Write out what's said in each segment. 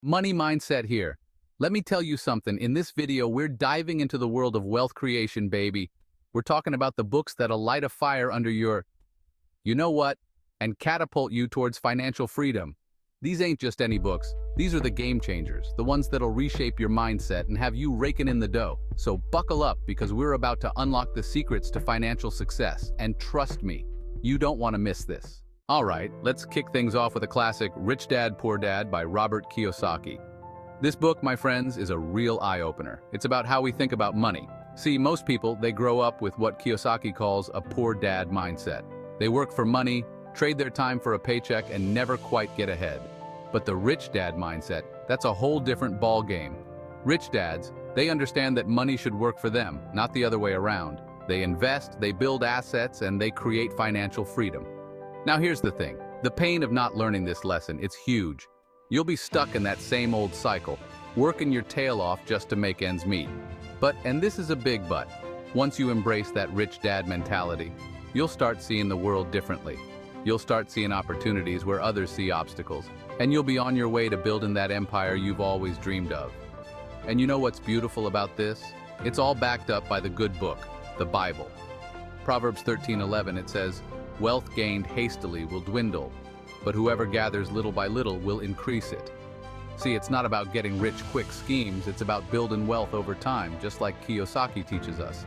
Money mindset here. Let me tell you something. In this video, we're diving into the world of wealth creation, baby. We're talking about the books that'll light a fire under your, you know what, and catapult you towards financial freedom. These ain't just any books. These are the game changers, the ones that'll reshape your mindset and have you raking in the dough. So buckle up because we're about to unlock the secrets to financial success. And trust me, you don't want to miss this. All right, let's kick things off with a classic, Rich Dad, Poor Dad by Robert Kiyosaki. This book, my friends, is a real eye-opener. It's about how we think about money. See, most people, they grow up with what Kiyosaki calls a poor dad mindset. They work for money, trade their time for a paycheck, and never quite get ahead. But the rich dad mindset, that's a whole different ball game. Rich dads, they understand that money should work for them, not the other way around. They invest, they build assets, and they create financial freedom. Now here's the thing, the pain of not learning this lesson, it's huge. You'll be stuck in that same old cycle, working your tail off just to make ends meet. But, and this is a big but, once you embrace that rich dad mentality, you'll start seeing the world differently. You'll start seeing opportunities where others see obstacles, and you'll be on your way to building that empire you've always dreamed of. And you know what's beautiful about this? It's all backed up by the good book, the Bible. Proverbs 13:11, it says, "Wealth gained hastily will dwindle, but whoever gathers little by little will increase it." See, it's not about getting rich quick schemes, it's about building wealth over time, just like Kiyosaki teaches us.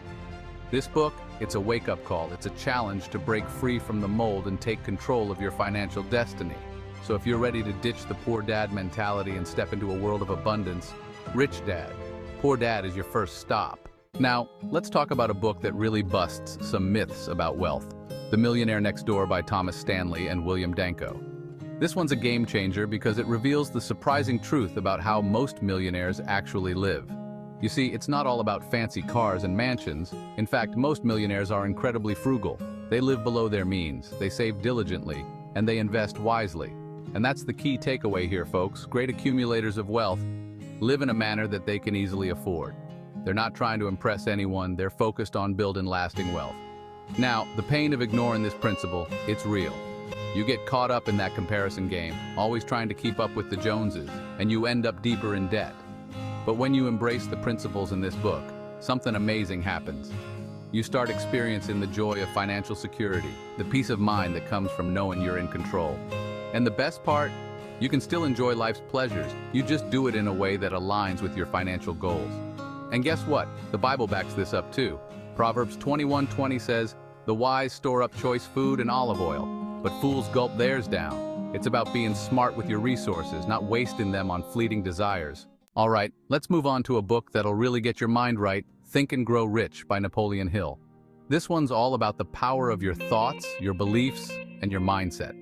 This book, it's a wake-up call, it's a challenge to break free from the mold and take control of your financial destiny. So if you're ready to ditch the poor dad mentality and step into a world of abundance, Rich Dad, Poor Dad is your first stop. Now, let's talk about a book that really busts some myths about wealth. The Millionaire Next Door by Thomas Stanley and William Danko. This one's a game changer because it reveals the surprising truth about how most millionaires actually live. You see, it's not all about fancy cars and mansions. In fact, most millionaires are incredibly frugal. They live below their means, they save diligently, and they invest wisely. And that's the key takeaway here, folks. Great accumulators of wealth live in a manner that they can easily afford. They're not trying to impress anyone, they're focused on building lasting wealth. Now, the pain of ignoring this principle, it's real. You get caught up in that comparison game, always trying to keep up with the Joneses, and you end up deeper in debt. But when you embrace the principles in this book, something amazing happens. You start experiencing the joy of financial security, the peace of mind that comes from knowing you're in control. And the best part, you can still enjoy life's pleasures. You just do it in a way that aligns with your financial goals. And guess what? The Bible backs this up too. Proverbs 21:20 says, "The wise store up choice food and olive oil, but fools gulp theirs down." It's about being smart with your resources, not wasting them on fleeting desires. All right, let's move on to a book that'll really get your mind right, Think and Grow Rich by Napoleon Hill. This one's all about the power of your thoughts, your beliefs, and your mindset.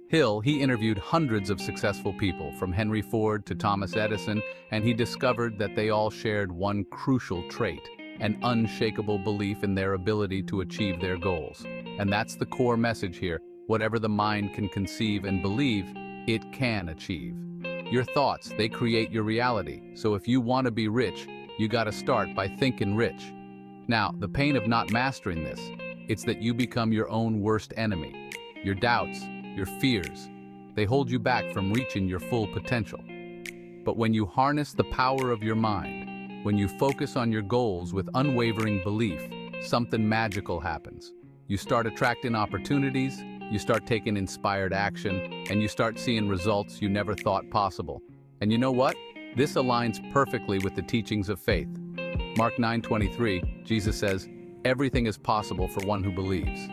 Hill, he interviewed hundreds of successful people, from Henry Ford to Thomas Edison, and he discovered that they all shared one crucial trait, an unshakable belief in their ability to achieve their goals. And that's the core message here. Whatever the mind can conceive and believe, it can achieve. Your thoughts, they create your reality. So if you want to be rich, you gotta start by thinking rich. Now, the pain of not mastering this, it's that you become your own worst enemy. Your doubts, your fears, they hold you back from reaching your full potential. But when you harness the power of your mind, when you focus on your goals with unwavering belief, something magical happens. You start attracting opportunities, you start taking inspired action, and you start seeing results you never thought possible. And you know what? This aligns perfectly with the teachings of faith. Mark 9:23, Jesus says, "Everything is possible for one who believes."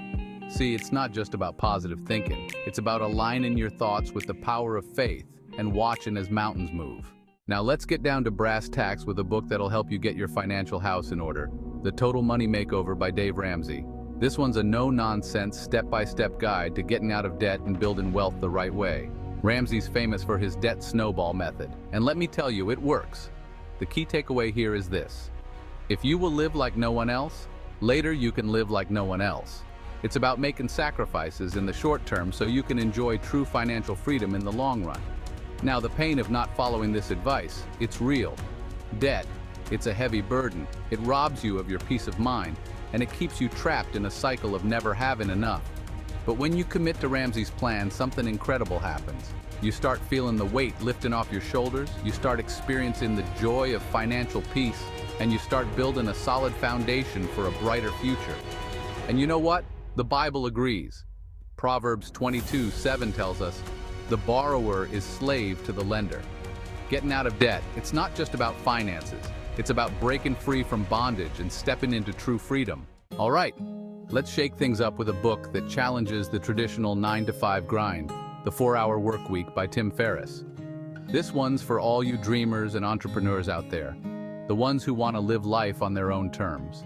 See, it's not just about positive thinking. It's about aligning your thoughts with the power of faith and watching as mountains move. Now let's get down to brass tacks with a book that'll help you get your financial house in order. The Total Money Makeover by Ramsey. This one's a no-nonsense, step-by-step guide to getting out of debt and building wealth the right way. Ramsey's famous for his debt snowball method, and let me tell you, it works. The key takeaway here is this. If you will live like no one else, later you can live like no one else. It's about making sacrifices in the short term so you can enjoy true financial freedom in the long run. Now, the pain of not following this advice, it's real. Debt, it's a heavy burden. It robs you of your peace of mind, and it keeps you trapped in a cycle of never having enough. But when you commit to Ramsey's plan, something incredible happens. You start feeling the weight lifting off your shoulders, you start experiencing the joy of financial peace, and you start building a solid foundation for a brighter future. And you know what? The Bible agrees. Proverbs 22:7 tells us, "The borrower is slave to the lender." Getting out of debt, it's not just about finances. It's about breaking free from bondage and stepping into true freedom. All right, let's shake things up with a book that challenges the traditional 9-to-5 grind, The 4-Hour Workweek by Tim Ferriss. This one's for all you dreamers and entrepreneurs out there, the ones who want to live life on their own terms.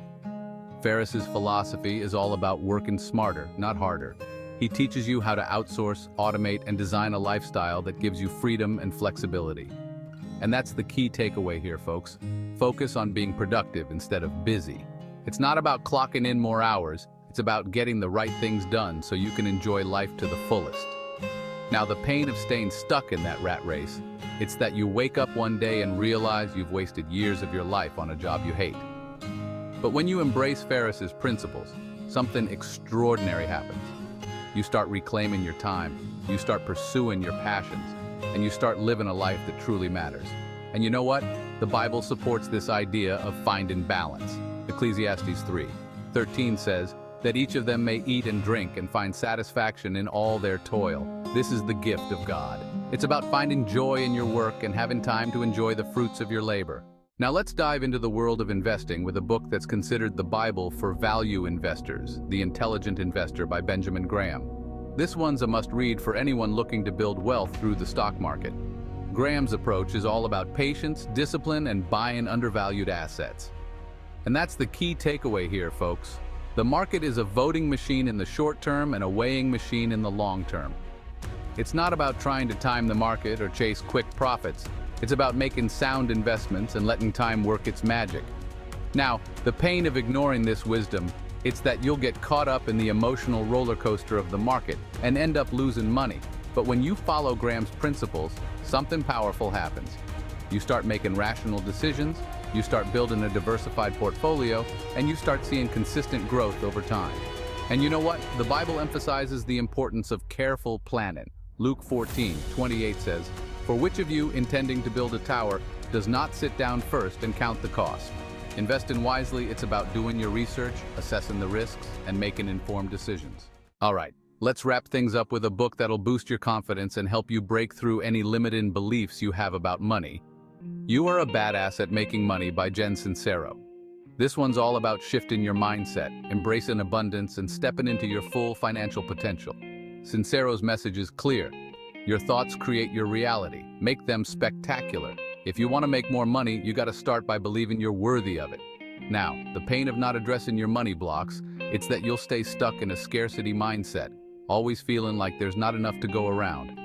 Ferriss's philosophy is all about working smarter, not harder. He teaches you how to outsource, automate, and design a lifestyle that gives you freedom and flexibility. And that's the key takeaway here, folks. Focus on being productive instead of busy. It's not about clocking in more hours, it's about getting the right things done so you can enjoy life to the fullest. Now, the pain of staying stuck in that rat race, it's that you wake up one day and realize you've wasted years of your life on a job you hate. But when you embrace Ferriss's principles, something extraordinary happens. You start reclaiming your time, you start pursuing your passions, and you start living a life that truly matters. And you know what? The Bible supports this idea of finding balance. Ecclesiastes 3:13 says that each of them may eat and drink and find satisfaction in all their toil. This is the gift of God. It's about finding joy in your work and having time to enjoy the fruits of your labor. Now let's dive into the world of investing with a book that's considered the Bible for value investors, The Intelligent Investor by Benjamin Graham. This one's a must-read for anyone looking to build wealth through the stock market. Graham's approach is all about patience, discipline, and buying undervalued assets. And that's the key takeaway here, folks. The market is a voting machine in the short term and a weighing machine in the long term. It's not about trying to time the market or chase quick profits. It's about making sound investments and letting time work its magic. Now, the pain of ignoring this wisdom, it's that you'll get caught up in the emotional roller coaster of the market and end up losing money. But when you follow Graham's principles, something powerful happens. You start making rational decisions, you start building a diversified portfolio, and you start seeing consistent growth over time. And you know what? The Bible emphasizes the importance of careful planning. Luke 14:28 says, "For which of you, intending to build a tower, does not sit down first and count the cost?" Investing wisely, it's about doing your research, assessing the risks, and making informed decisions. All right, let's wrap things up with a book that'll boost your confidence and help you break through any limiting beliefs you have about money. You Are a Badass at Making Money by Sincero. This one's all about shifting your mindset, embracing abundance, and stepping into your full financial potential. Sincero's message is clear. Your thoughts create your reality. Make them spectacular. If you want to make more money, you got to start by believing you're worthy of it. Now, the pain of not addressing your money blocks, it's that you'll stay stuck in a scarcity mindset, always feeling like there's not enough to go around.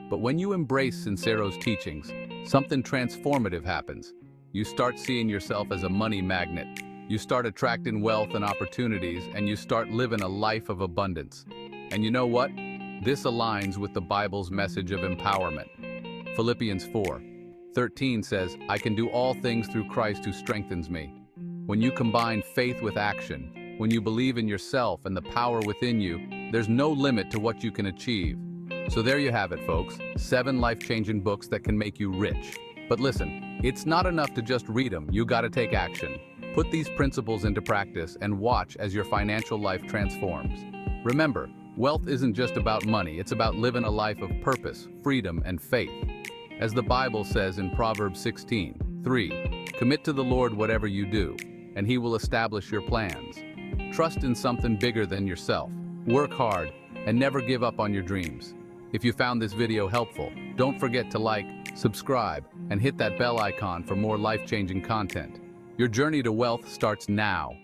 But when you embrace Sincero's teachings, something transformative happens. You start seeing yourself as a money magnet. You start attracting wealth and opportunities, and you start living a life of abundance. And you know what? This aligns with the Bible's message of empowerment. Philippians 4:13 says, "I can do all things through Christ who strengthens me." When you combine faith with action, when you believe in yourself and the power within you, there's no limit to what you can achieve. So there you have it, folks. 7 life-changing books that can make you rich. But listen, it's not enough to just read them. You gotta take action. Put these principles into practice and watch as your financial life transforms. Remember, wealth isn't just about money. It's about living a life of purpose, freedom, and faith. As the Bible says in Proverbs 16:3, "Commit to the Lord whatever you do, and He will establish your plans." Trust in something bigger than yourself. Work hard, and never give up on your dreams. If you found this video helpful, don't forget to like, subscribe, and hit that bell icon for more life-changing content. Your journey to wealth starts now.